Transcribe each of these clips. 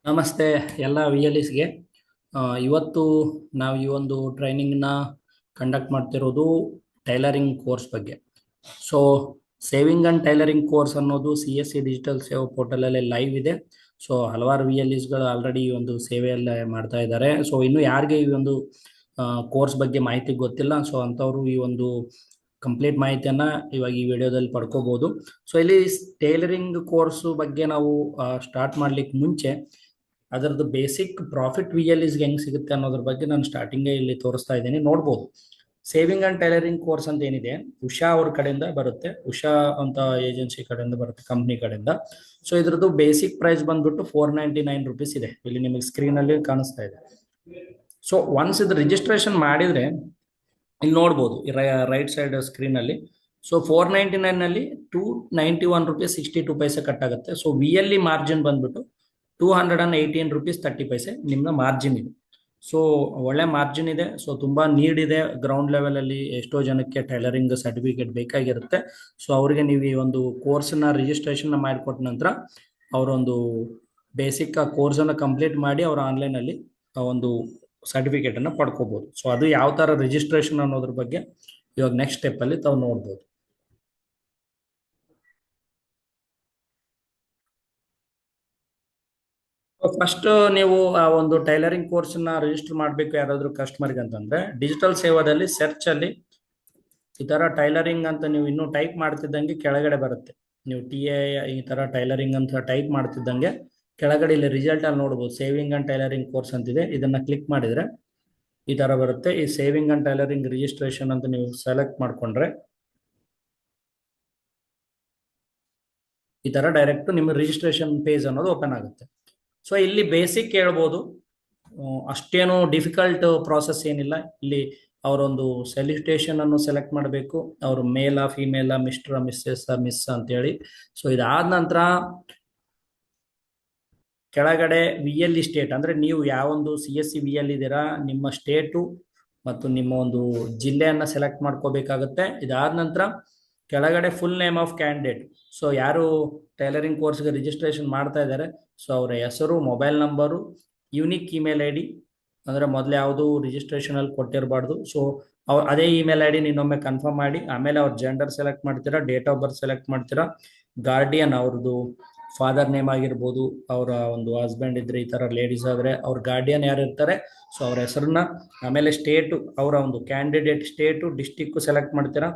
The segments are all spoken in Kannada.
ನಮಸ್ತೆ ಎಲ್ಲ ವಿ ಎಲ್ ಇಸ್ಗೆ. ಇವತ್ತು ನಾವು ಈ ಒಂದು ಟ್ರೈನಿಂಗ್ನ ಕಂಡಕ್ಟ್ ಮಾಡ್ತಿರೋದು ಟೈಲರಿಂಗ್ ಕೋರ್ಸ್ ಬಗ್ಗೆ. So saving and tailoring course ಅನ್ನೋದು CSC ಡಿಜಿಟಲ್ ಸೇವಾ ಪೋರ್ಟಲಲ್ಲಿ ಲೈವ್ ಇದೆ. ಸೊ ಹಲವಾರು ವಿ ಎಲ್ ಇಸ್ಗಳು ಆಲ್ರೆಡಿ ಈ ಒಂದು ಸೇವೆಯಲ್ಲ ಮಾಡ್ತಾ ಇದ್ದಾರೆ. ಸೊ ಇನ್ನು ಯಾರಿಗೆ ಈ ಒಂದು ಕೋರ್ಸ್ ಬಗ್ಗೆ ಮಾಹಿತಿ ಗೊತ್ತಿಲ್ಲ, ಸೊ ಅಂಥವ್ರು ಈ ಒಂದು ಕಂಪ್ಲೀಟ್ ಮಾಹಿತಿಯನ್ನ ಇವಾಗ ಈ ವಿಡಿಯೋದಲ್ಲಿ ಪಡ್ಕೋಬಹುದು. ಸೊ ಇಲ್ಲಿ ಟೈಲರಿಂಗ್ ಕೋರ್ಸ್ ಬಗ್ಗೆ ನಾವು ಸ್ಟಾರ್ಟ್ ಮಾಡ್ಲಿಕ್ಕೆ ಮುಂಚೆ ಅದರದ್ದು ಬೇಸಿಕ್ ಪ್ರಾಫಿಟ್ VLEs ಹೆಂಗ್ ಸಿಗುತ್ತೆ ಅನ್ನೋದ್ರ ಬಗ್ಗೆ ನಾನು ಸ್ಟಾರ್ಟಿಂಗ್ ಇಲ್ಲಿ ತೋರಿಸ್ತಾ ಇದ್ದೀನಿ, ನೋಡ್ಬೋದು. ಸೇವಿಂಗ್ ಅಂಡ್ ಟೈಲರಿಂಗ್ ಕೋರ್ಸ್ ಅಂತ ಏನಿದೆ, ಉಷಾ ಅವ್ರ ಕಡೆಯಿಂದ ಬರುತ್ತೆ. ಉಷಾ ಅಂತ ಏಜೆನ್ಸಿ ಕಡೆಯಿಂದ ಬರುತ್ತೆ, ಕಂಪ್ನಿ ಕಡೆಯಿಂದ. ಸೊ ಇದ್ರದ್ದು ಬೇಸಿಕ್ ಪ್ರೈಸ್ ಬಂದ್ಬಿಟ್ಟು ₹499 ಇದೆ. ಇಲ್ಲಿ ನಿಮಗೆ ಸ್ಕ್ರೀನ್ ಅಲ್ಲಿ ಕಾಣಿಸ್ತಾ ಇದೆ. ಸೊ ಒನ್ಸ್ ಇದು ರಿಜಿಸ್ಟ್ರೇಷನ್ ಮಾಡಿದ್ರೆ ಇಲ್ಲಿ ನೋಡ್ಬೋದು ರೈಟ್ ಸೈಡ್ ಸ್ಕ್ರೀನ್ ಅಲ್ಲಿ. ಸೊ ₹499 ನಲ್ಲಿ ₹291.62 ಕಟ್ ಆಗುತ್ತೆ. ಸೊ VLE ಮಾರ್ಜಿನ್ ಬಂದ್ಬಿಟ್ಟು ₹218.30 ನಿಮ್ನ ಮಾರ್ಜಿನ್ ಇದೆ. ಸೊ ಒಳ್ಳೆ ಮಾರ್ಜಿನ್ ಇದೆ. ಸೊ ತುಂಬಾ ನೀಡ್ ಇದೆ ಗ್ರೌಂಡ್ ಲೆವೆಲ್ ಅಲ್ಲಿ. ಎಷ್ಟೋ ಜನಕ್ಕೆ ಟೈಲರಿಂಗ್ ಸರ್ಟಿಫಿಕೇಟ್ ಬೇಕಾಗಿರುತ್ತೆ. ಸೊ ಅವರಿಗೆ ನೀವು ಈ ಒಂದು ಕೋರ್ಸ್ನ ರಿಜಿಸ್ಟ್ರೇಷನ್ ಮಾಡಿಕೊಟ್ಟ ನಂತರ ಅವರೊಂದು ಬೇಸಿಕ್ ಕೋರ್ಸ್ ಅನ್ನು ಕಂಪ್ಲೀಟ್ ಮಾಡಿ ಅವ್ರ ಆನ್ಲೈನ್ ಅಲ್ಲಿ ಒಂದು ಸರ್ಟಿಫಿಕೇಟ್ ಅನ್ನ ಪಡ್ಕೋಬಹುದು. ಸೊ ಅದು ಯಾವ ತರ ರಿಜಿಸ್ಟ್ರೇಷನ್ ಅನ್ನೋದ್ರ ಬಗ್ಗೆ ಇವಾಗ ನೆಕ್ಸ್ಟ್ ಸ್ಟೆಪ್ ಅಲ್ಲಿ ತಾವು ನೋಡ್ಬೋದು. ಫಸ್ಟ್ ನೀವು ಆ ಒಂದು ಟೈಲರಿಂಗ್ ಕೋರ್ಸ್ ನ ರಿಜಿಸ್ಟರ್ ಮಾಡಬೇಕು ಯಾರಾದ್ರೂ ಕಸ್ಟಮರ್ಗೆ ಅಂತಂದ್ರೆ, ಡಿಜಿಟಲ್ ಸೇವಾದಲ್ಲಿ ಸರ್ಚ್ ಅಲ್ಲಿ ಈ ತರ ಟೈಲರಿಂಗ್ ಅಂತ ನೀವು ಇನ್ನೂ ಟೈಪ್ ಮಾಡ್ತಿದ್ದಂಗೆ ಕೆಳಗಡೆ ಬರುತ್ತೆ. ನೀವು TA ಈ ತರ ಟೈಲರಿಂಗ್ ಅಂತ ಟೈಪ್ ಮಾಡ್ತಿದ್ದಂಗೆ ಕೆಳಗಡೆ ಇಲ್ಲಿ ರಿಸಲ್ಟ್ ಅಲ್ಲಿ ನೋಡ್ಬೋದು, ಸೇವಿಂಗ್ ಅಂಡ್ ಟೈಲರಿಂಗ್ ಕೋರ್ಸ್ ಅಂತಿದೆ. ಇದನ್ನ ಕ್ಲಿಕ್ ಮಾಡಿದ್ರೆ ಈ ತರ ಬರುತ್ತೆ. ಈ ಸೇವಿಂಗ್ ಅಂಡ್ ಟೈಲರಿಂಗ್ ರಿಜಿಸ್ಟ್ರೇಷನ್ ಅಂತ ನೀವು ಸೆಲೆಕ್ಟ್ ಮಾಡ್ಕೊಂಡ್ರೆ ಈ ತರ ಡೈರೆಕ್ಟ್ ನಿಮ್ಮ ರಿಜಿಸ್ಟ್ರೇಷನ್ ಪೇಜ್ ಅನ್ನೋದು ಓಪನ್ ಆಗುತ್ತೆ. ಸೊ ಇಲ್ಲಿ ಬೇಸಿಕ್ ಹೇಳ್ಬೋದು, ಅಷ್ಟೇನು ಡಿಫಿಕಲ್ಟ್ ಪ್ರಾಸೆಸ್ ಏನಿಲ್ಲ. ಇಲ್ಲಿ ಅವರೊಂದು ಸೆಲ್ಯುಟೇಷನ್ ಅನ್ನು ಸೆಲೆಕ್ಟ್ ಮಾಡಬೇಕು, ಅವರು ಮೇಲಾ ಫಿಮೇಲಾ, ಮಿಸ್ಟರ್ ಮಿಸ್ಸೆಸ್ ಮಿಸ್ ಅಂತೇಳಿ. ಸೊ ಇದಾದ ನಂತರ ಕೆಳಗಡೆ VLE ಸ್ಟೇಟ್ ಅಂದ್ರೆ ನೀವು ಯಾವೊಂದು CSC VL ಇದ್ದೀರಾ, ನಿಮ್ಮ ಸ್ಟೇಟು ಮತ್ತು ನಿಮ್ಮ ಒಂದು ಜಿಲ್ಲೆಯನ್ನ ಸೆಲೆಕ್ಟ್ ಮಾಡ್ಕೋಬೇಕಾಗುತ್ತೆ. ಇದಾದ ನಂತರ ಕೆಳಗಡೆ full name of candidate. So ಯಾರು ಟೈಲರಿಂಗ್ ಕೋರ್ಸ್ಗೆ ರಿಜಿಸ್ಟ್ರೇಷನ್ ಮಾಡ್ತಾ ಇದ್ದಾರೆ, ಸೊ ಅವರ ಹೆಸರು, mobile number, unique email ID, ಅಂದ್ರೆ ಮೊದಲು ಯಾವುದು ರಿಜಿಸ್ಟ್ರೇಷನ್ ಅಲ್ಲಿ ಕೊಟ್ಟಿರಬಾರ್ದು. ಸೊ ಅದೇ ಇಮೇಲ್ ID ಇನ್ನೊಮ್ಮೆ ಕನ್ಫರ್ಮ್ ಮಾಡಿ, ಆಮೇಲೆ ಅವ್ರ ಜೆಂಡರ್ ಸೆಲೆಕ್ಟ್ ಮಾಡ್ತೀರಾ, ಡೇಟ್ ಆಫ್ ಬರ್ತ್ ಸೆಲೆಕ್ಟ್ ಮಾಡ್ತೀರಾ, ಗಾರ್ಡಿಯನ್ ಅವ್ರದ್ದು ಫಾದರ್ ನೇಮ್ ಆಗಿರ್ಬೋದು, ಅವರ ಒಂದು ಹಸ್ಬೆಂಡ್ ಇದ್ರೆ, ಈ ತರ ಲೇಡೀಸ್ ಆದ್ರೆ ಅವ್ರ ಗಾರ್ಡಿಯನ್ ಯಾರು ಇರ್ತಾರೆ ಸೊ ಅವ್ರ ಹೆಸರನ್ನ, ಆಮೇಲೆ ಸ್ಟೇಟು, ಅವರ ಒಂದು ಕ್ಯಾಂಡಿಡೇಟ್ ಸ್ಟೇಟು, ಡಿಸ್ಟಿಕ್ ಸೆಲೆಕ್ಟ್ ಮಾಡ್ತೀರಾ.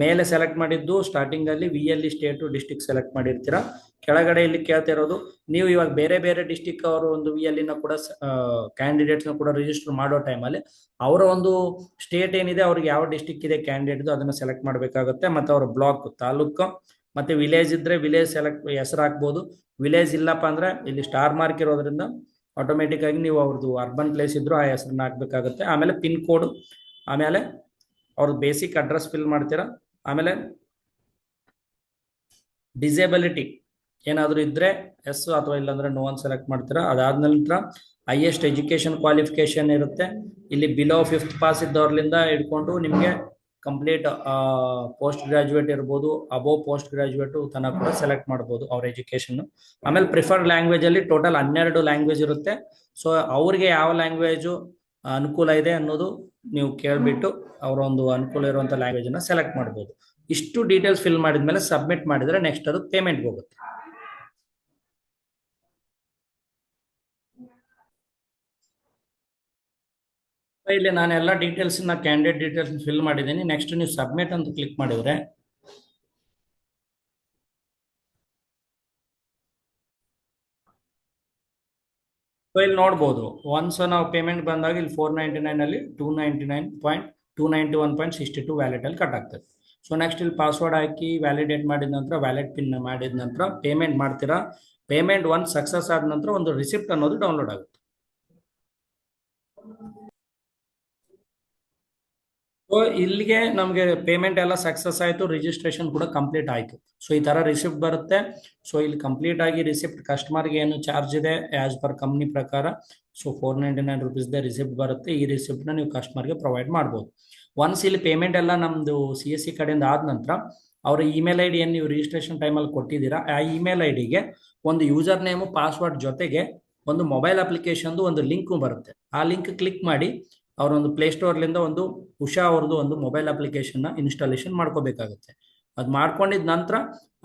ಮೇಲೆ ಸೆಲೆಕ್ಟ್ ಮಾಡಿದ್ದು ಸ್ಟಾರ್ಟಿಂಗ್ ಅಲ್ಲಿ VLE ಸ್ಟೇಟು ಡಿಸ್ಟಿಕ್ ಸೆಲೆಕ್ಟ್ ಮಾಡಿರ್ತೀರಾ. ಕೆಳಗಡೆ ಇಲ್ಲಿ ಕೇಳ್ತಿರೋದು, ನೀವು ಇವಾಗ ಬೇರೆ ಬೇರೆ ಡಿಸ್ಟಿಕ್ ಅವರು ಒಂದು VLE ನ ಕೂಡ ಕ್ಯಾಂಡಿಡೇಟ್ಸ್ ನ ಕೂಡ ರಿಜಿಸ್ಟರ್ ಮಾಡೋ ಟೈಮಲ್ಲಿ ಅವರ ಒಂದು ಸ್ಟೇಟ್ ಏನಿದೆ, ಅವ್ರಿಗೆ ಯಾವ ಡಿಸ್ಟಿಕ್ ಇದೆ ಕ್ಯಾಂಡಿಡೇಟ್ ಅದನ್ನ ಸೆಲೆಕ್ಟ್ ಮಾಡಬೇಕಾಗುತ್ತೆ. ಮತ್ತೆ ಅವ್ರ ಬ್ಲಾಕ್, ತಾಲೂಕು, ಮತ್ತೆ ವಿಲೇಜ್ ಇದ್ರೆ ವಿಲೇಜ್ ಸೆಲೆಕ್ಟ್ ಹೆಸರು ಹಾಕ್ಬೋದು. ವಿಲೇಜ್ ಇಲ್ಲಪ್ಪ ಅಂದ್ರೆ ಇಲ್ಲಿ ಸ್ಟಾರ್ ಮಾರ್ಕ್ ಇರೋದ್ರಿಂದ ಆಟೋಮೆಟಿಕ್ ಆಗಿ ನೀವು ಅವ್ರದ್ದು ಅರ್ಬನ್ ಪ್ಲೇಸ್ ಇದ್ರು ಆ ಹೆಸರನ್ನ ಹಾಕ್ಬೇಕಾಗುತ್ತೆ. ಆಮೇಲೆ ಪಿನ್ ಕೋಡ್, ಆಮೇಲೆ ಅವ್ರದ್ದು ಬೇಸಿಕ್ ಅಡ್ರೆಸ್ ಫಿಲ್ ಮಾಡ್ತೀರಾ. ಆಮೇಲೆ ಡಿಸೇಬಿಲಿಟಿ ಏನಾದರೂ ಇದ್ರೆ ಎಸ್ ಅಥವಾ ಇಲ್ಲಾಂದ್ರೆ ನೋ ಅಂತ ಸೆಲೆಕ್ಟ್ ಮಾಡ್ತೀರಾ. ಅದಾದ ನಂತರ ಹೈಯೆಸ್ಟ್ ಎಜುಕೇಶನ್ ಕ್ವಾಲಿಫಿಕೇಶನ್ ಇರುತ್ತೆ. ಇಲ್ಲಿ ಬಿಲೋ 5th ಪಾಸ್ ಇದ್ದವ್ರಲಿಂದ ಹಿಡ್ಕೊಂಡು ನಿಮಗೆ ಕಂಪ್ಲೀಟ್ ಪೋಸ್ಟ್ ಗ್ರಾಜುಯೇಟ್ ಇರ್ಬೋದು, ಅಬೋವ್ ಪೋಸ್ಟ್ ಗ್ರಾಜುಯೇಟ್ ತನಕ ಕೂಡ ಸೆಲೆಕ್ಟ್ ಮಾಡ್ಬೋದು ಅವ್ರ ಎಜುಕೇಶನ್. ಆಮೇಲೆ ಪ್ರಿಫರ್ಡ್ ಲ್ಯಾಂಗ್ವೇಜ್ ಅಲ್ಲಿ ಟೋಟಲ್ 12 ಲ್ಯಾಂಗ್ವೇಜ್ ಇರುತ್ತೆ. ಸೊ ಅವ್ರಿಗೆ ಯಾವ ಲ್ಯಾಂಗ್ವೇಜು ಅನುಕೂಲ ಇದೆ ಅನ್ನೋದು ನೀವು ಕೇಳ್ಬಿಟ್ಟು ಅವರ ಒಂದು ಅನುಕೂಲ ಇರುವಂತ ಲ್ಯಾಂಗ್ವೇಜ್ ಅನ್ನ ಸೆಲೆಕ್ಟ್ ಮಾಡ್ಬೋದು. ಇಷ್ಟು ಡೀಟೇಲ್ಸ್ ಫಿಲ್ ಮಾಡಿದ್ಮೇಲೆ ಸಬ್ಮಿಟ್ ಮಾಡಿದ್ರೆ ನೆಕ್ಸ್ಟ್ ಅದು ಪೇಮೆಂಟ್ಗೆ ಹೋಗುತ್ತೆ. ಇಲ್ಲಿ ನಾನು ಎಲ್ಲ ಡೀಟೇಲ್ಸ್ ಕ್ಯಾಂಡಿಡೇಟ್ ಡೀಟೇಲ್ಸ್ ಫಿಲ್ ಮಾಡಿದ್ದೀನಿ. ನೆಕ್ಸ್ಟ್ ನೀವು ಸಬ್ಮಿಟ್ ಅಂತ ಕ್ಲಿಕ್ ಮಾಡಿದ್ರೆ ಇಲ್ಲಿ ನೋಡ್ಬೋದು, ಒನ್ಸ್ ನಾವು ಪೇಮೆಂಟ್ ಬಂದಾಗ ಇಲ್ಲಿ 499 ಅಲ್ಲಿ 291.62 ವ್ಯಾಲೆಟ್ ಅಲ್ಲಿ ಕಟ್ ಆಗ್ತದೆ. ಸೊ ನೆಕ್ಸ್ಟ್ ಇಲ್ಲಿ ಪಾಸ್ವರ್ಡ್ ಹಾಕಿ ವ್ಯಾಲಿಡೇಟ್ ಮಾಡಿದ ನಂತರ, ವ್ಯಾಲೆಟ್ ಪಿನ್ ಮಾಡಿದ ನಂತರ ಪೇಮೆಂಟ್ ಮಾಡ್ತೀರಾ. ಪೇಮೆಂಟ್ ಒನ್ಸ್ ಸಕ್ಸಸ್ ಆದ ನಂತರ ಒಂದು ರಿಸಿಪ್ಟ್ ಅನ್ನೋದು ಡೌನ್ಲೋಡ್ ಆಗುತ್ತೆ. ಸೊ ಇಲ್ಲಿಗೆ ನಮಗೆ ಪೇಮೆಂಟ್ ಎಲ್ಲ ಸಕ್ಸಸ್ ಆಯ್ತು, ರಿಜಿಸ್ಟ್ರೇಷನ್ ಕೂಡ ಕಂಪ್ಲೀಟ್ ಆಯ್ತು. ಸೊ ಈ ತರ ರಿಸಿಪ್ಟ್ ಬರುತ್ತೆ. ಸೊ ಇಲ್ಲಿ ಕಂಪ್ಲೀಟ್ ಆಗಿ ರಿಸಿಪ್ಟ್ ಕಸ್ಟಮರ್ಗೆ ಏನು ಚಾರ್ಜ್ ಇದೆ ಆಸ್ ಪರ್ ಕಂಪ್ನಿ ಪ್ರಕಾರ, ಸೊ ₹499 ರಿಸಿಪ್ಟ್ ಬರುತ್ತೆ. ಈ ರಿಸಿಪ್ಟ್ ನ ನೀವು ಕಸ್ಟಮರ್ಗೆ ಪ್ರೊವೈಡ್ ಮಾಡ್ಬೋದು. ಒನ್ಸ್ ಇಲ್ಲಿ ಪೇಮೆಂಟ್ ಎಲ್ಲ ನಮ್ದು CSC ಕಡೆಯಿಂದ ಆದ ನಂತರ ಅವ್ರ ಇಮೇಲ್ ID ಏನು ನೀವು ರಿಜಿಸ್ಟ್ರೇಷನ್ ಟೈಮಲ್ಲಿ ಕೊಟ್ಟಿದ್ದೀರಾ, ಆ ಇಮೇಲ್ IDಗೆ ಒಂದು ಯೂಸರ್ ನೇಮು ಪಾಸ್ವರ್ಡ್ ಜೊತೆಗೆ ಒಂದು ಮೊಬೈಲ್ ಅಪ್ಲಿಕೇಶನ್ದು ಒಂದು ಲಿಂಕ್ ಬರುತ್ತೆ. ಆ ಲಿಂಕ್ ಕ್ಲಿಕ್ ಮಾಡಿ ಅವರೊಂದು ಪ್ಲೇಸ್ಟೋರ್ಲಿಂದ ಒಂದು ಉಷಾ ಅವ್ರದ್ದು ಒಂದು ಮೊಬೈಲ್ ಅಪ್ಲಿಕೇಶನ್ನ ಇನ್ಸ್ಟಾಲೇಷನ್ ಮಾಡ್ಕೋಬೇಕಾಗುತ್ತೆ. ಅದು ಮಾಡ್ಕೊಂಡಿದ ನಂತರ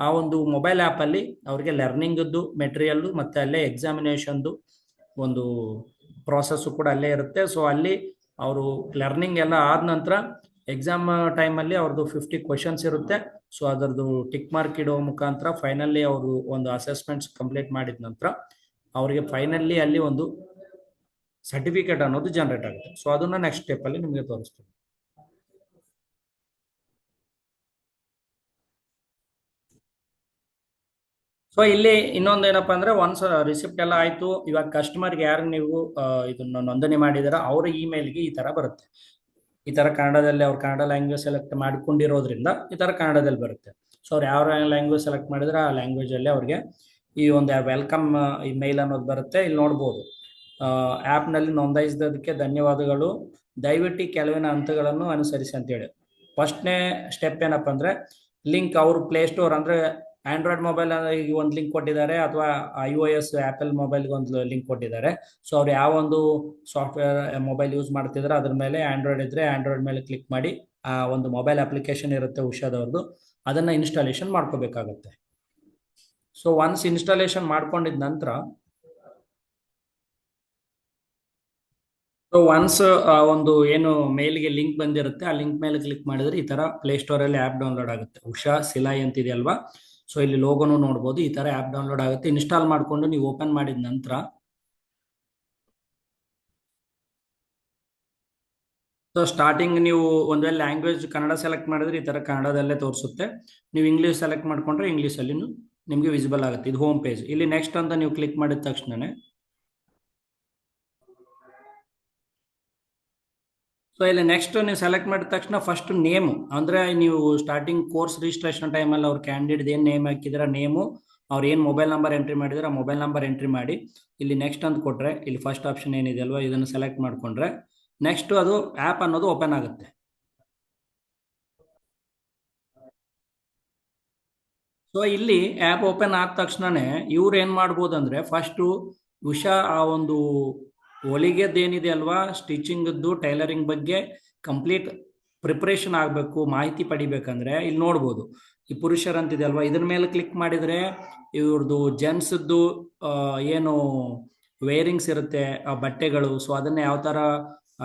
ಆ ಒಂದು ಮೊಬೈಲ್ ಆ್ಯಪಲ್ಲಿ ಅವ್ರಿಗೆ ಲರ್ನಿಂಗದ್ದು ಮೆಟೀರಿಯಲ್ಲು ಮತ್ತು ಅಲ್ಲೇ ಎಕ್ಸಾಮಿನೇಷನ್ದು ಒಂದು ಪ್ರಾಸೆಸ್ಸು ಕೂಡ ಅಲ್ಲೇ ಇರುತ್ತೆ. ಸೊ ಅಲ್ಲಿ ಅವರು ಲರ್ನಿಂಗ್ ಎಲ್ಲ ಆದ ನಂತರ ಎಕ್ಸಾಮ್ ಟೈಮಲ್ಲಿ ಅವ್ರದ್ದು 50 ಕ್ವಶನ್ಸ್ ಇರುತ್ತೆ. ಸೊ ಅದರದ್ದು ಟಿಕ್ ಮಾರ್ಕ್ ಇಡೋ ಮುಖಾಂತರ ಫೈನಲಿ ಅವರು ಒಂದು ಅಸೆಸ್ಮೆಂಟ್ಸ್ ಕಂಪ್ಲೀಟ್ ಮಾಡಿದ ನಂತರ ಅವರಿಗೆ ಫೈನಲಿ ಅಲ್ಲಿ ಒಂದು ಸರ್ಟಿಫಿಕೇಟ್ ಅನ್ನೋದು ಜನರೇಟ್ ಆಗುತ್ತೆ. ಸೊ ಅದನ್ನ ನೆಕ್ಸ್ಟ್ ಸ್ಟೆಪ್ ಅಲ್ಲಿ ನಿಮಗೆ ತೋರಿಸ್ತೀನಿ. ಸೊ ಇಲ್ಲಿ ಇನ್ನೊಂದು ಏನಪ್ಪಾ ಅಂದ್ರೆ ಒನ್ಸ್ ರಿಸಿಪ್ಟ್ ಎಲ್ಲ ಆಯ್ತು, ಇವಾಗ ಕಸ್ಟಮರ್ಗೆ ಯಾರು ನೀವು ಇದನ್ನ ನೋಂದಣಿ ಮಾಡಿದಾರ ಅವರ ಇಮೇಲ್ಗೆ ಈ ತರ ಬರುತ್ತೆ. ಈ ತರ ಕನ್ನಡದಲ್ಲಿ ಅವ್ರು ಕನ್ನಡ ಲ್ಯಾಂಗ್ವೇಜ್ ಸೆಲೆಕ್ಟ್ ಮಾಡ್ಕೊಂಡಿರೋದ್ರಿಂದ ಈ ತರ ಕನ್ನಡದಲ್ಲಿ ಬರುತ್ತೆ. ಸೊ ಅವ್ರು ಯಾವ ಲ್ಯಾಂಗ್ವೇಜ್ ಸೆಲೆಕ್ಟ್ ಮಾಡಿದ್ರೆ ಆ ಲ್ಯಾಂಗ್ವೇಜ್ ಅಲ್ಲಿ ಅವ್ರಿಗೆ ಈ ಒಂದು ವೆಲ್ಕಮ್ ಇಮೇಲ್ ಅನ್ನೋದು ಬರುತ್ತೆ. ಇಲ್ಲಿ ನೋಡ್ಬೋದು, ಆ್ಯಪ್ನಲ್ಲಿ ನೋಂದಾಯಿಸಿದ್ದಕ್ಕೆ ಧನ್ಯವಾದಗಳು, ದಯವಿಟ್ಟು ಕೆಲವಿನ ಹಂತಗಳನ್ನು ಅನುಸರಿಸಿ ಅಂತೇಳಿ. ಫಸ್ಟ್ನೇ ಸ್ಟೆಪ್ ಏನಪ್ಪ ಅಂದ್ರೆ ಲಿಂಕ್ ಅವರು ಪ್ಲೇಸ್ಟೋರ್ ಅಂದ್ರೆ ಆಂಡ್ರಾಯ್ಡ್ ಮೊಬೈಲ್ ಈಗ ಒಂದು ಲಿಂಕ್ ಕೊಟ್ಟಿದ್ದಾರೆ, ಅಥವಾ iOS ಆಪಲ್ ಮೊಬೈಲ್ಗೆ ಒಂದು ಲಿಂಕ್ ಕೊಟ್ಟಿದ್ದಾರೆ. ಸೊ ಅವ್ರು ಯಾವ ಒಂದು ಸಾಫ್ಟ್ವೇರ್ ಮೊಬೈಲ್ ಯೂಸ್ ಮಾಡ್ತಿದ್ರೆ ಅದ್ರ ಮೇಲೆ ಆಂಡ್ರಾಯ್ಡ್ ಇದ್ರೆ ಆಂಡ್ರಾಯ್ಡ್ ಮೇಲೆ ಕ್ಲಿಕ್ ಮಾಡಿ ಆ ಒಂದು ಮೊಬೈಲ್ ಅಪ್ಲಿಕೇಶನ್ ಇರುತ್ತೆ ಉಷಾದವ್ರದ್ದು, ಅದನ್ನ ಇನ್ಸ್ಟಾಲೇಷನ್ ಮಾಡ್ಕೋಬೇಕಾಗುತ್ತೆ. ಸೊ ಒನ್ಸ್ ಇನ್ಸ್ಟಾಲೇಷನ್ ಮಾಡ್ಕೊಂಡಿದ ನಂತರ ಸೊ ಒನ್ಸ್ ಒಂದು ಏನು ಮೇಲ್ಗೆ ಲಿಂಕ್ ಬಂದಿರುತ್ತೆ ಆ ಲಿಂಕ್ ಮೇಲೆ ಕ್ಲಿಕ್ ಮಾಡಿದ್ರೆ ಈ ತರ ಪ್ಲೇಸ್ಟೋರ್ ಅಲ್ಲಿ ಆಪ್ ಡೌನ್ಲೋಡ್ ಆಗುತ್ತೆ. ಉಷಾ ಸಿಲಾಯಿ ಅಂತಿದೆ ಅಲ್ವಾ, ಸೊ ಇಲ್ಲಿ ಲೋಗೋನು ನೋಡ್ಬೋದು. ಈ ತರ ಆಪ್ ಡೌನ್ಲೋಡ್ ಆಗುತ್ತೆ. ಇನ್ಸ್ಟಾಲ್ ಮಾಡ್ಕೊಂಡು ನೀವು ಓಪನ್ ಮಾಡಿದ ನಂತರ ಸೊ ಸ್ಟಾರ್ಟಿಂಗ್ ನೀವು ಒಂದ್ ವೇಳೆ ಲ್ಯಾಂಗ್ವೇಜ್ ಕನ್ನಡ ಸೆಲೆಕ್ಟ್ ಮಾಡಿದ್ರೆ ಈ ತರ ಕನ್ನಡದಲ್ಲೇ ತೋರಿಸುತ್ತೆ. ನೀವು ಇಂಗ್ಲಿಷ್ ಸೆಲೆಕ್ಟ್ ಮಾಡ್ಕೊಂಡ್ರೆ ಇಂಗ್ಲಿಷ್ ಅಲ್ಲಿ ನಿಮ್ಗೆ ವಿಸಿಬಲ್ ಆಗುತ್ತೆ. ಇದು ಹೋಮ್ ಪೇಜ್. ಇಲ್ಲಿ ನೆಕ್ಸ್ಟ್ ಅಂತ ನೀವು ಕ್ಲಿಕ್ ಮಾಡಿದ ತಕ್ಷಣನೇ ಸೊ ಇಲ್ಲಿ ನೆಕ್ಸ್ಟ್ ನೀವು ಸೆಲೆಕ್ಟ್ ಮಾಡಿದ ತಕ್ಷಣ ಫಸ್ಟ್ ನೇಮು ಅಂದ್ರೆ ನೀವು ಸ್ಟಾರ್ಟಿಂಗ್ ಕೋರ್ಸ್ ರಿಜಿಸ್ಟ್ರೇಷನ್ ಟೈಮಲ್ಲಿ ಅವ್ರ ಕ್ಯಾಂಡಿಡೇಟ್ ಏನ್ ನೇಮ್ ಹಾಕಿದ್ರೆ ನೇಮು, ಅವ್ರು ಏನು ಮೊಬೈಲ್ ನಂಬರ್ ಎಂಟ್ರಿ ಮಾಡಿದ್ರೆ ಆ ಮೊಬೈಲ್ ನಂಬರ್ ಎಂಟ್ರಿ ಮಾಡಿ ಇಲ್ಲಿ ನೆಕ್ಸ್ಟ್ ಅಂತ ಕೊಟ್ರೆ ಇಲ್ಲಿ ಫಸ್ಟ್ ಆಪ್ಷನ್ ಏನಿದೆ ಅಲ್ವಾ ಇದನ್ನು ಸೆಲೆಕ್ಟ್ ಮಾಡ್ಕೊಂಡ್ರೆ ನೆಕ್ಸ್ಟ್ ಅದು ಆ್ಯಪ್ ಅನ್ನೋದು ಓಪನ್ ಆಗುತ್ತೆ. ಸೊ ಇಲ್ಲಿ ಆ್ಯಪ್ ಓಪನ್ ಆದ ತಕ್ಷಣನೇ ಇವ್ರು ಏನ್ ಮಾಡ್ಬೋದು ಅಂದ್ರೆ ಫಸ್ಟು ಉಷಾ ಆ ಒಂದು ಹೊಲಿಗೆದೇನಿದೆ ಅಲ್ವಾ ಸ್ಟಿಚಿಂಗ್ದು ಟೈಲರಿಂಗ್ ಬಗ್ಗೆ ಕಂಪ್ಲೀಟ್ ಪ್ರಿಪರೇಷನ್ ಆಗಬೇಕು, ಮಾಹಿತಿ ಪಡಿಬೇಕಂದ್ರೆ ಇಲ್ಲಿ ನೋಡ್ಬೋದು ಈ ಪುರುಷರಂತಿದೆ ಅಲ್ವಾ ಇದ್ರ ಮೇಲೆ ಕ್ಲಿಕ್ ಮಾಡಿದ್ರೆ ಇವ್ರದ್ದು ಜೆಂಟ್ಸ್ದು ಏನು ವೇರಿಂಗ್ಸ್ ಇರುತ್ತೆ ಆ ಬಟ್ಟೆಗಳು, ಸೊ ಅದನ್ನ ಯಾವ ತರ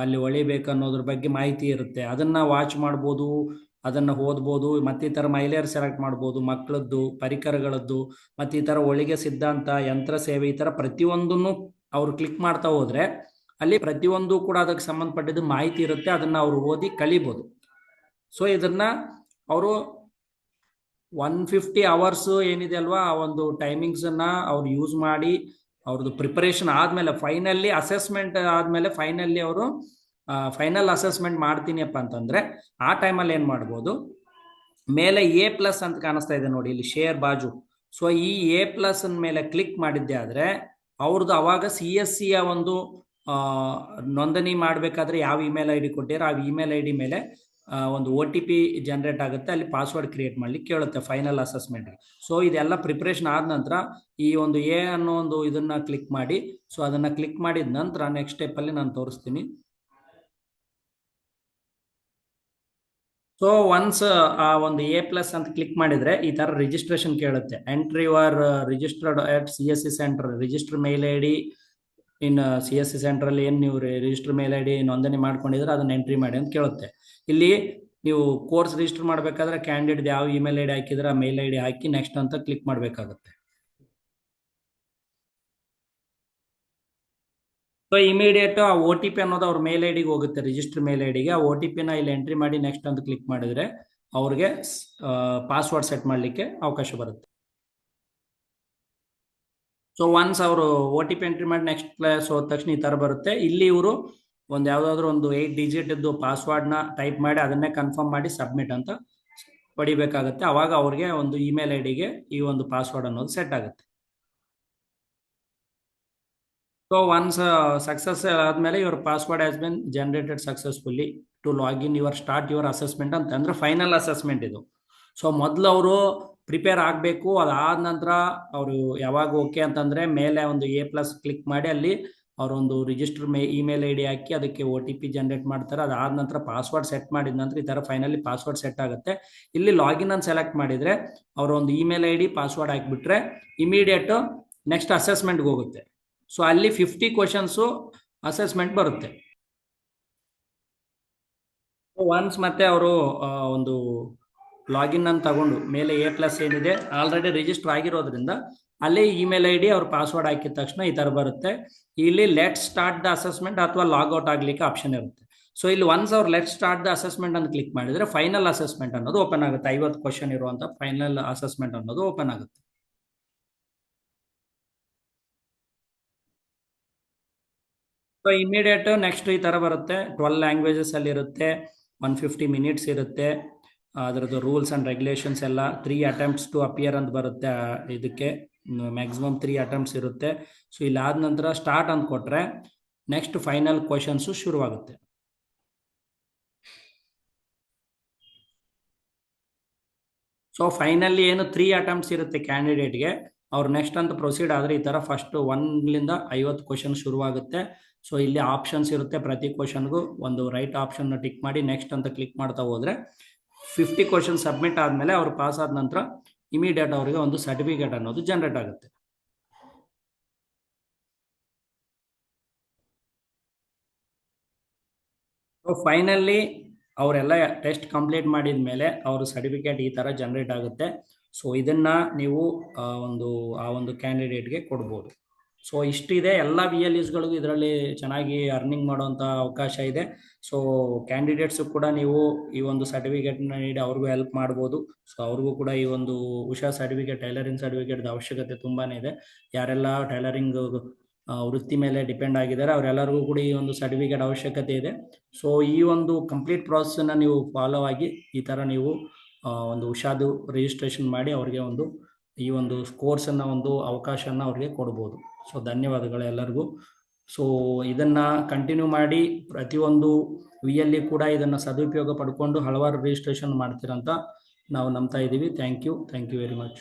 ಅಲ್ಲಿ ಹೊಳಿಬೇಕು ಅನ್ನೋದ್ರ ಬಗ್ಗೆ ಮಾಹಿತಿ ಇರುತ್ತೆ. ಅದನ್ನ ವಾಚ್ ಮಾಡ್ಬೋದು, ಅದನ್ನ ಓದ್ಬೋದು. ಮತ್ತೆ ಈ ತರ ಮಹಿಳೆಯರು ಸೆಲೆಕ್ಟ್ ಮಾಡ್ಬೋದು, ಮಕ್ಕಳದ್ದು ಪರಿಕರಗಳದ್ದು, ಮತ್ತೆ ಈ ತರ ಹೊಲಿಗೆ ಸಿದ್ಧಾಂತ, ಯಂತ್ರ ಸೇವೆ, ಈ ತರ ಪ್ರತಿಯೊಂದನ್ನು ಅವ್ರು ಕ್ಲಿಕ್ ಮಾಡ್ತಾ ಹೋದ್ರೆ ಅಲ್ಲಿ ಪ್ರತಿಯೊಂದು ಕೂಡ ಅದಕ್ಕೆ ಸಂಬಂಧಪಟ್ಟಿದ್ದು ಮಾಹಿತಿ ಇರುತ್ತೆ. ಅದನ್ನ ಅವ್ರು ಓದಿ ಕಲಿಬಹುದು. ಸೊ ಇದನ್ನ ಅವರು 150 ಅವರ್ಸ್ ಏನಿದೆ ಅಲ್ವಾ ಆ ಒಂದು ಟೈಮಿಂಗ್ಸ್ ಅನ್ನ ಅವ್ರು ಯೂಸ್ ಮಾಡಿ ಅವ್ರದ್ದು ಪ್ರಿಪರೇಷನ್ ಆದ್ಮೇಲೆ ಫೈನಲಿ ಅಸೆಸ್ಮೆಂಟ್ ಆದ್ಮೇಲೆ ಫೈನಲಿ ಅವರು ಫೈನಲ್ ಅಸೆಸ್ಮೆಂಟ್ ಮಾಡ್ತೀನಿಯಪ್ಪ ಅಂತಂದ್ರೆ ಆ ಟೈಮಲ್ಲಿ ಏನ್ ಮಾಡ್ಬೋದು, ಮೇಲೆ A+ ಅಂತ ಕಾಣಿಸ್ತಾ ಇದೆ ನೋಡಿ ಇಲ್ಲಿ ಶೇರ್ ಬಾಜು. ಸೊ ಈ A+ ಮೇಲೆ ಕ್ಲಿಕ್ ಮಾಡಿದ್ದೆ ಆದ್ರೆ ಅವ್ರದ್ದು ಅವಾಗ CSC ಒಂದು ನೋಂದಣಿ ಮಾಡ್ಬೇಕಾದ್ರೆ ಯಾವ ಇಮೇಲ್ ID ಕೊಟ್ಟಿರೋ ಆ ಇಮೇಲ್ ID ಮೇಲೆ ಒಂದು OTP ಜನರೇಟ್ ಆಗುತ್ತೆ. ಅಲ್ಲಿ ಪಾಸ್ವರ್ಡ್ ಕ್ರಿಯೇಟ್ ಮಾಡ್ಲಿಕ್ಕೆ ಕೇಳುತ್ತೆ ಫೈನಲ್ ಅಸೆಸ್ಮೆಂಟ್. ಸೊ ಇದೆಲ್ಲ ಪ್ರಿಪರೇಷನ್ ಆದ ನಂತರ ಈ ಒಂದು A ಅನ್ನೋ ಒಂದು ಇದನ್ನ ಕ್ಲಿಕ್ ಮಾಡಿ, ಸೊ ಅದನ್ನ ಕ್ಲಿಕ್ ಮಾಡಿದ ನಂತರ ನೆಕ್ಸ್ಟ್ ಸ್ಟೆಪ್ ಅಲ್ಲಿ ನಾನು ತೋರಿಸ್ತೀನಿ. ಸೊ ಒನ್ಸ್ ಆ ಒಂದು A+ ಅಂತ ಕ್ಲಿಕ್ ಮಾಡಿದ್ರೆ ಈ ತರ ರಿಜಿಸ್ಟ್ರೇಷನ್ ಕೇಳುತ್ತೆ. Entry your registered at CSC centre, register mail ID in CSC centre ಅಲ್ಲಿ ಏನ್ ನೀವು ರಿಜಿಸ್ಟರ್ ಮೇಲ್ ID ನೋಂದಣಿ ಮಾಡ್ಕೊಂಡಿದ್ರೆ ಅದನ್ನ ಎಂಟ್ರಿ ಮಾಡಿ ಅಂತ ಕೇಳುತ್ತೆ. ಇಲ್ಲಿ ನೀವು ಕೋರ್ಸ್ ರಿಜಿಸ್ಟರ್ ಮಾಡ್ಬೇಕಾದ್ರೆ ಕ್ಯಾಂಡಿಡೇಟ್ ಯಾವ ಇಮೇಲ್ ID ಹಾಕಿದ್ರೆ ಆ ಮೇಲ್ ID ಹಾಕಿ ನೆಕ್ಸ್ಟ್ ಅಂತ ಕ್ಲಿಕ್ ಮಾಡ್ಬೇಕಾಗುತ್ತೆ. ಸೊ ಇಮಿಡಿಯೇಟ್ ಆ OTP ಅನ್ನೋದು ಅವ್ರ ಮೇಲ್ ಐಡಿಗೆ ಹೋಗುತ್ತೆ, ರಿಜಿಸ್ಟರ್ ಮೇಲ್ ಐಡಿಗೆ. ಆ OTP ನ ಇಲ್ಲಿ ಎಂಟ್ರಿ ಮಾಡಿ ನೆಕ್ಸ್ಟ್ ಅಂತ ಕ್ಲಿಕ್ ಮಾಡಿದ್ರೆ ಅವ್ರಿಗೆ ಪಾಸ್ವರ್ಡ್ ಸೆಟ್ ಮಾಡ್ಲಿಕ್ಕೆ ಅವಕಾಶ ಬರುತ್ತೆ. ಸೊ ಒನ್ಸ್ ಅವರು OTP ಎಂಟ್ರಿ ಮಾಡಿ ನೆಕ್ಸ್ಟ್ ಕ್ಲಾಸ್ ಹೋದ ತಕ್ಷಣ ಈ ತರ ಬರುತ್ತೆ. ಇಲ್ಲಿ ಇವರು ಒಂದು ಯಾವ್ದಾದ್ರು ಒಂದು 8 ಡಿಜಿಟ್ ಇದ್ದು ಪಾಸ್ವರ್ಡ್ ನ ಟೈಪ್ ಮಾಡಿ ಅದನ್ನೇ ಕನ್ಫರ್ಮ್ ಮಾಡಿ ಸಬ್ಮಿಟ್ ಅಂತ ಪಡಿಬೇಕಾಗುತ್ತೆ. ಅವಾಗ ಅವ್ರಿಗೆ ಒಂದು ಇಮೇಲ್ ಐಡಿಗೆ ಈ ಒಂದು ಪಾಸ್ವರ್ಡ್ ಅನ್ನೋದು ಸೆಟ್ ಆಗುತ್ತೆ. ಸೊ ಒನ್ಸ್ ಸಕ್ಸಸ್ ಆದ್ಮೇಲೆ your password has been generated successfully to login your start your assessment ಅಂತ ಅಂದ್ರೆ ಫೈನಲ್ ಅಸೆಸ್ಮೆಂಟ್ ಇದು. ಸೊ ಮೊದಲು ಅವರು ಪ್ರಿಪೇರ್ ಆಗಬೇಕು. ಅದಾದ ನಂತರ ಅವರು ಯಾವಾಗ ಓಕೆ ಅಂತಂದರೆ ಮೇಲೆ ಒಂದು A+ ಕ್ಲಿಕ್ ಮಾಡಿ ಅಲ್ಲಿ ಅವರೊಂದು ರಿಜಿಸ್ಟರ್ ಇಮೇಲ್ ಐ ಡಿ ಹಾಕಿ ಅದಕ್ಕೆ OTP ಜನರೇಟ್ ಮಾಡ್ತಾರೆ. ಅದಾದ ನಂತರ ಪಾಸ್ವರ್ಡ್ ಸೆಟ್ ಮಾಡಿದ ನಂತರ ಈ ಥರ ಫೈನಲಿ ಪಾಸ್ವರ್ಡ್ ಸೆಟ್ ಆಗುತ್ತೆ. ಇಲ್ಲಿ ಲಾಗಿನ್ ಅನ್ನು ಸೆಲೆಕ್ಟ್ ಮಾಡಿದರೆ ಅವರೊಂದು ಇಮೇಲ್ ಐ ಡಿ ಪಾಸ್ವರ್ಡ್ ಹಾಕಿಬಿಟ್ರೆ ಇಮಿಡಿಯೇಟು ನೆಕ್ಸ್ಟ್ ಅಸೆಸ್ಮೆಂಟ್ಗೆ ಹೋಗುತ್ತೆ. ಸೊ ಅಲ್ಲಿ 50 ಕ್ವಶನ್ಸು ಅಸೆಸ್ಮೆಂಟ್ ಬರುತ್ತೆ. ಒನ್ಸ್ ಮತ್ತೆ ಅವರು ಒಂದು ಲಾಗಿನ್ ಅನ್ನು ತಗೊಂಡು ಮೇಲೆ A+ ಏನಿದೆ ಆಲ್ರೆಡಿ ರಿಜಿಸ್ಟರ್ ಆಗಿರೋದ್ರಿಂದ ಅಲ್ಲೇ ಇಮೇಲ್ ಐ ಡಿ ಅವ್ರ ಪಾಸ್ವರ್ಡ್ ಹಾಕಿದ ತಕ್ಷಣ ಈ ಥರ ಬರುತ್ತೆ. ಇಲ್ಲಿ ಲೆಟ್ ಸ್ಟಾರ್ಟ್ ದ ಅಸೆಸ್ಮೆಂಟ್ ಅಥವಾ ಲಾಗ್ಔಟ್ ಆಗಲಿಕ್ಕೆ ಆಪ್ಷನ್ ಇರುತ್ತೆ. ಸೊ ಇಲ್ಲಿ ಒನ್ಸ್ ಅವ್ರು ಲೆಟ್ ಸ್ಟಾರ್ಟ್ ದ ಅಸೆಸ್ಮೆಂಟ್ ಅಂತ ಕ್ಲಿಕ್ ಮಾಡಿದರೆ ಫೈನಲ್ ಅಸೆಸ್ಮೆಂಟ್ ಅನ್ನೋದು ಓಪನ್ ಆಗುತ್ತೆ. 50 ಕ್ವಶನ್ ಇರುವಂಥ ಫೈನಲ್ ಅಸೆಸ್ಮೆಂಟ್ ಅನ್ನೋದು ಓಪನ್ ಆಗುತ್ತೆ. ಸೊ ಇಮಿಡಿಯೇಟ್ ನೆಕ್ಸ್ಟ್ ಈ ಥರ ಬರುತ್ತೆ. 12 ಲ್ಯಾಂಗ್ವೇಜಸ್ ಅಲ್ಲಿ ಇರುತ್ತೆ. 150 ಮಿನಿಟ್ಸ್ ಇರುತ್ತೆ. ಅದರದ್ದು ರೂಲ್ಸ್ ಆ್ಯಂಡ್ ರೆಗ್ಯುಲೇಷನ್ಸ್ ಎಲ್ಲ 3 ಅಟೆಂಪ್ಟ್ಸ್ ಟು ಅಪಿಯರ್ ಅಂತ ಬರುತ್ತೆ. ಇದಕ್ಕೆ ಮ್ಯಾಕ್ಸಿಮಮ್ 3 ಅಟೆಂಪ್ಟ್ಸ್ ಇರುತ್ತೆ. ಸೊ ಇಲ್ಲಾದ ನಂತರ ಸ್ಟಾರ್ಟ್ ಅಂತ ಕೊಟ್ಟರೆ ನೆಕ್ಸ್ಟ್ ಫೈನಲ್ ಕ್ವಶನ್ಸು ಶುರುವಾಗುತ್ತೆ. ಸೊ ಫೈನಲಿ ಏನು 3 ಅಟೆಂಪ್ಟ್ಸ್ ಇರುತ್ತೆ ಕ್ಯಾಂಡಿಡೇಟ್ಗೆ, ಅವ್ರು ನೆಕ್ಸ್ಟ್ ಅಂತ ಪ್ರೊಸೀಡ್ ಆದರೆ ಈ ಥರ ಫಸ್ಟ್ 1ಲಿಂದ 50 ಕ್ವಶನ್ ಶುರುವಾಗುತ್ತೆ. ಸೊ ಇಲ್ಲಿ ಆಪ್ಷನ್ಸ್ ಇರುತ್ತೆ. ಪ್ರತಿ ಕ್ವಶನ್ಗೂ ಒಂದು ರೈಟ್ ಆಪ್ಷನ್ನ ಟಿಕ್ ಮಾಡಿ ನೆಕ್ಸ್ಟ್ ಅಂತ ಕ್ಲಿಕ್ ಮಾಡ್ತಾ ಹೋದರೆ 50 ಕ್ವಶನ್ ಸಬ್ಮಿಟ್ ಆದಮೇಲೆ ಅವ್ರು ಪಾಸ್ ಆದ ನಂತರ ಇಮಿಡಿಯೇಟ್ ಅವರಿಗೆ ಒಂದು ಸರ್ಟಿಫಿಕೇಟ್ ಅನ್ನೋದು ಜನರೇಟ್ ಆಗುತ್ತೆ. ಸೊ ಫೈನಲಿ ಅವರೆಲ್ಲ ಟೆಸ್ಟ್ ಕಂಪ್ಲೀಟ್ ಮಾಡಿದ ಮೇಲೆ ಅವ್ರ ಸರ್ಟಿಫಿಕೇಟ್ ಈ ಥರ ಜನರೇಟ್ ಆಗುತ್ತೆ. ಸೊ ಇದನ್ನು ನೀವು ಆ ಒಂದು ಕ್ಯಾಂಡಿಡೇಟ್ಗೆ ಕೊಡ್ಬೋದು. ಸೊ ಇಷ್ಟಿದೆ ಎಲ್ಲ VLEsಗಳಿಗೂ ಇದರಲ್ಲಿ ಚೆನ್ನಾಗಿ ಅರ್ನಿಂಗ್ ಮಾಡುವಂಥ ಅವಕಾಶ ಇದೆ. ಸೊ ಕ್ಯಾಂಡಿಡೇಟ್ಸು ಕೂಡ ನೀವು ಈ ಒಂದು ಸರ್ಟಿಫಿಕೇಟ್ನ ನೀಡಿ ಅವ್ರಿಗೂ ಹೆಲ್ಪ್ ಮಾಡ್ಬೋದು. ಸೊ ಅವ್ರಿಗೂ ಕೂಡ ಈ ಒಂದು ಉಷಾ ಸರ್ಟಿಫಿಕೇಟ್, ಟೈಲರಿಂಗ್ ಸರ್ಟಿಫಿಕೇಟ್ದ ಅವಶ್ಯಕತೆ ತುಂಬಾ ಇದೆ. ಯಾರೆಲ್ಲ ಟೈಲರಿಂಗ್ ವೃತ್ತಿ ಮೇಲೆ ಡಿಪೆಂಡ್ ಆಗಿದ್ದಾರೆ ಅವರೆಲ್ಲರಿಗೂ ಕೂಡ ಈ ಒಂದು ಸರ್ಟಿಫಿಕೇಟ್ ಅವಶ್ಯಕತೆ ಇದೆ. ಸೊ ಈ ಒಂದು ಕಂಪ್ಲೀಟ್ ಪ್ರಾಸೆಸ್ಸನ್ನು ನೀವು ಫಾಲೋ ಆಗಿ ಈ ಥರ ನೀವು ಒಂದು ಉಷಾದು ರಿಜಿಸ್ಟ್ರೇಷನ್ ಮಾಡಿ ಅವರಿಗೆ ಈ ಒಂದು ಕೋರ್ಸನ್ನು ಒಂದು ಅವಕಾಶನ ಅವ್ರಿಗೆ ಕೊಡ್ಬೋದು. ಸೊ ಧನ್ಯವಾದಗಳು ಎಲ್ಲರಿಗೂ. ಸೊ ಇದನ್ನು ಕಂಟಿನ್ಯೂ ಮಾಡಿ ಪ್ರತಿಯೊಂದು VLE ಕೂಡ ಇದನ್ನು ಸದುಪಯೋಗ ಪಡ್ಕೊಂಡು ಹಲವಾರು ರಿಜಿಸ್ಟ್ರೇಷನ್ ಮಾಡ್ತೀರಂತ ನಾವು ನಂಬ್ತಾ ಇದ್ದೀವಿ. Thank you very much.